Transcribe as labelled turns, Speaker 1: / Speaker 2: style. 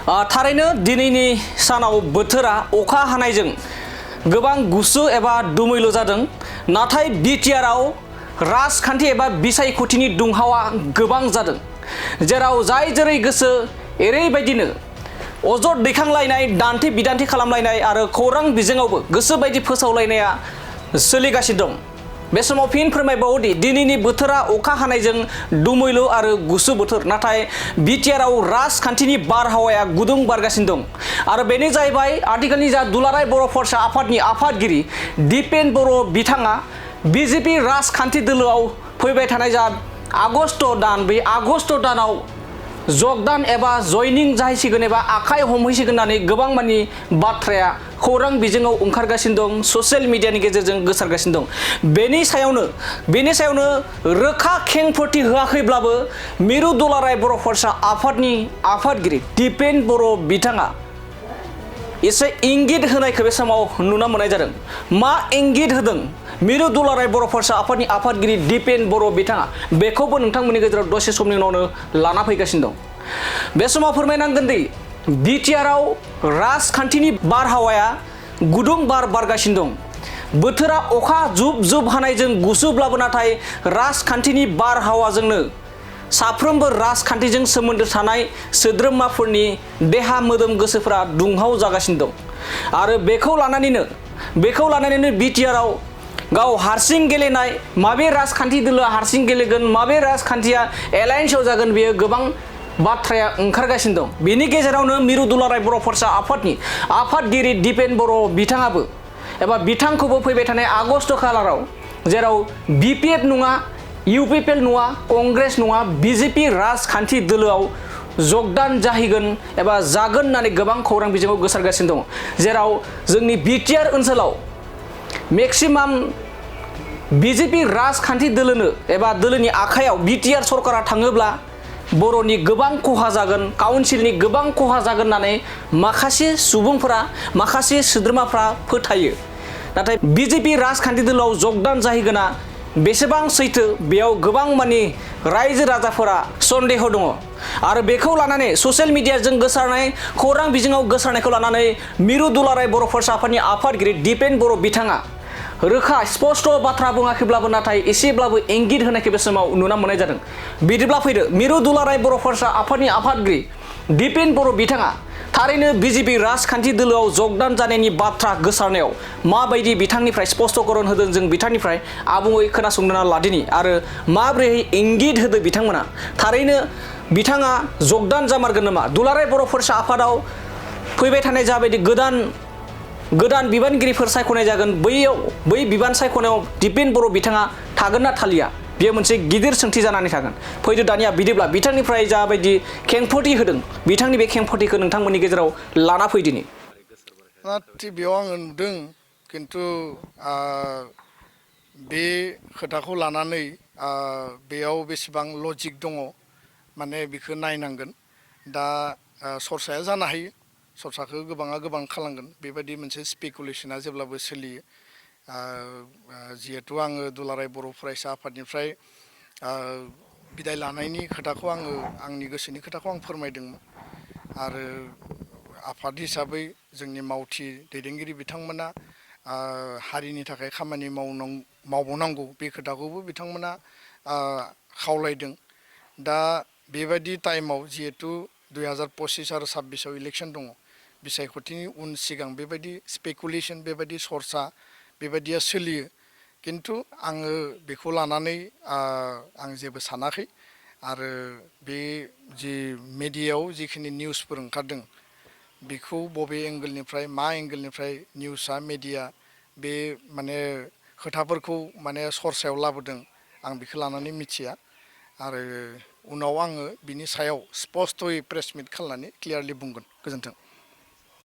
Speaker 1: थारैनो दिनैनि सानाव बोथोरा अखा हानायजों गोबां गुसु एबा दुमैलु जादों नाथाय बिटिआरआव राजखान्थि एबा बिसायख'थिनि दुंहावा गोबां जादों जेराव जाय जेरै गोसो एरैबायदिनो अजद दैखांलायनाय दान्थे बिदान्थे खालामलायनाय आरो खौरां बिजोङावबो गोसो बायदि फोसावलायनाया सोलिगासिनो दं। बे समाव फिन फोरमायबावोदि दिनैनि बोथोरा अखा हानायजों दुमैलु आरो गुसु बोथोर नाथाय बिटिआरआव राजखान्थिनि बारहावाया गुदुं बारगासिनो दं आरो बेनो जाहैबाय आथिखालनि जा दुलाराय बर' फरायसा आफादनि आफादगिरि दिपेन बर' बिथाङा बिजेपि राजखान्थि दोलोआव फैबाय थानाय जा आगस्ट दान बे आगस्ट दानाव जगदान एबा जयनिं जाहैसिगोन एबा आखाइ हमहैसिगोन होननानै गोबां मानि बाथ्राया खौरां बिजोङाव ओंखारगासिनो दं ससियेल मिडियानि गेजेरजों गोसारगासिनो दं। बेनि सायावनो रोखा खेंफोरथि होआखैब्लाबो मिरु दुलाराय बर' फरायसा आफादनि आफादगिरि दिपेन बर' बिथाङा एसे इंगित होनायखौ बे समाव नुनो मोननाय जादों। मा इंगित होदों मिरु दुलाराय बर' फरायसा आफादनि आफादगिरि दिपेन बर' बिथाङा बेखौबो नोंथांमोननि गेजेराव दसे समनि उनावनो लाना फैगासिनो दं। बे समाव फोरमायनांगोन दि बिटिआरआव राजखान्थिनि बारहावाया गुदुं बार बारगासिनो दं। बोथोरा अखा जुब जुब हानायजों गुसुब्लाबो नाथाय राजखान्थिनि बारहावाजोंनो साफ्रोमबो राजखान्थिजों सोमोन्दो थानाय सोद्रोमाफोरनि देहा मोदोम गोसोफोरा दुंहाव जागासिनो दं आरो बेखौ लानानैनो बिटिआरआव गाव हारसिं गेलेनाय माबे राजखान्थि दोलोआ हारसिं गेलेगोन माबे राजखान्थिया एलायन्सआव जागोन बेयो गोबां बाथ्राया ओंखारगासिनो दं। बेनि गेजेरावनो मिरु दुलाराय बर' फरायसा आफादनि आफादगिरि दिपेन बर' बिथाङाबो एबा बिथांखौबो फैबाय थानाय आगस्ट खालाराव जेराव बिपिएफ नङा इउपिपिएल नङा कंग्रेस नङा बिजेपि राजखान्थि दोलोआव जगदान जाहैगोन एबा जागोन होननानै गोबां खौरां बिजोङाव गोसारगासिनो दं जेराव जोंनि बिटिआर ओनसोलाव मेक्सिमाम बिजेपि राजखान्थि दोलोनो एबा दोलोनि आखायाव बिटिआर सरकारा थाङोब्ला बर'नि गोबां खहा जागोन काउन्सिलनि गोबां खहा जागोन होननानै माखासे सुबुंफोरा माखासे सोद्रोमाफ्रा फोथायो नाथाय बिजेपि राजखान्थि दोलोआव जगदान जाहैगोना बेसेबां सैथो बेयाव गोबां मानि रायजो राजाफोरा सन्देह दङ आरो बेखौ लानानै ससियेल मिडियाजों गोसारनाय खौरां बिजोङाव गोसारनायखौ लानानै मिरु दुलाराय बर' फरायसा आफादनि आफादगिरि दिपेन बर' बिथाङा रोखा स्पष्ट बाथ्रा बुङाखैब्लाबो नाथाय एसेब्लाबो इंगित होनायखौ बे समाव नुनो मोननाय जादों। बिदिब्ला फैदो मिरु दुलाराय बर' फरायसा आफादनि आफादगिरि दिपेन बर' बिथाङा थारैनो बिजेपि राजखान्थि दोलोआव जगदान जानायनि बाथ्रा गोसारनायाव माबायदि बिथांनिफ्राय स्पष्टकरण होदों जों बिथांनिफ्राय आबुङै खोनासंना लादिनि आरो माबोरैहाय इंगित होदों बिथांमोना थारैनो बिथाङा जगदान जामारगोन नामा दुलाराय बर' फरायसा आफादाव फैबाय थानाय जाबायदि गोदान बिबानगिरिफोर सायख'नाय जागोन बै बिबान सायख'नायाव दिपेन बर' बिथाङा थागोन ना थालिया बेयो मोनसे गिदिर सोंथि जानानै थागोन। फैदो दानिया बिदिब्ला बिथांनिफ्राय जाबायदि खेंफोरथि होदों बिथांनि बे खेंफोरथिखौ नोंथांमोननि गेजेराव लाना फैदिनि।
Speaker 2: टिभियाव आङो नुदों खिन्थु बे खोथाखौ लानानै बेयाव बेसेबां लजिक दङ माने बेखौ नायनांगोन दा सरसाया जानो हायो सरसाखौ गोबाङा गोबां खालामगोन बेबायदि मोनसे स्पेकुलेसना जेब्लाबो सोलियो जिहेथु आङो दुलाराय बर' फरायसा आफादनिफ्राय बिदाय लानायनि खोथाखौ आंनि गोसोनि खोथाखौ आं फोरमायदोंमोन आरो आफाद हिसाबै जोंनि मावथि दैदेनगिरि बिथांमोना हारिनि थाखाय खामानि मावबावनांगौ बे खोथाखौबो बिथांमोना खावलायदों। दा बेबायदि टाइमाव जिहेतु 2025 आरो 26आव इलेक्सन दङ बिसायख'थिनि उन सिगां बेबायदि स्पेकुलेसन बेबायदि सरसा बेबायदिया सोलियो खिन्थु आङो बेखौ लानानै आं जेबो सानाखै आरो बे जि मेडियायाव जिखिनि निउसफोर ओंखारदों बेखौ बबे एंगोलनिफ्राय मा एंगोलनिफ्राय निउसआ मेडिया बे माने खोथाफोरखौ माने सरसायाव लाबोदों आं बेखौ लानानै मिथिया आरो उनाव आङो बिनि सायाव स्पष्टयै प्रेस मिट खालामनानै क्लियारलि बुंगोन। गोजोन्थों।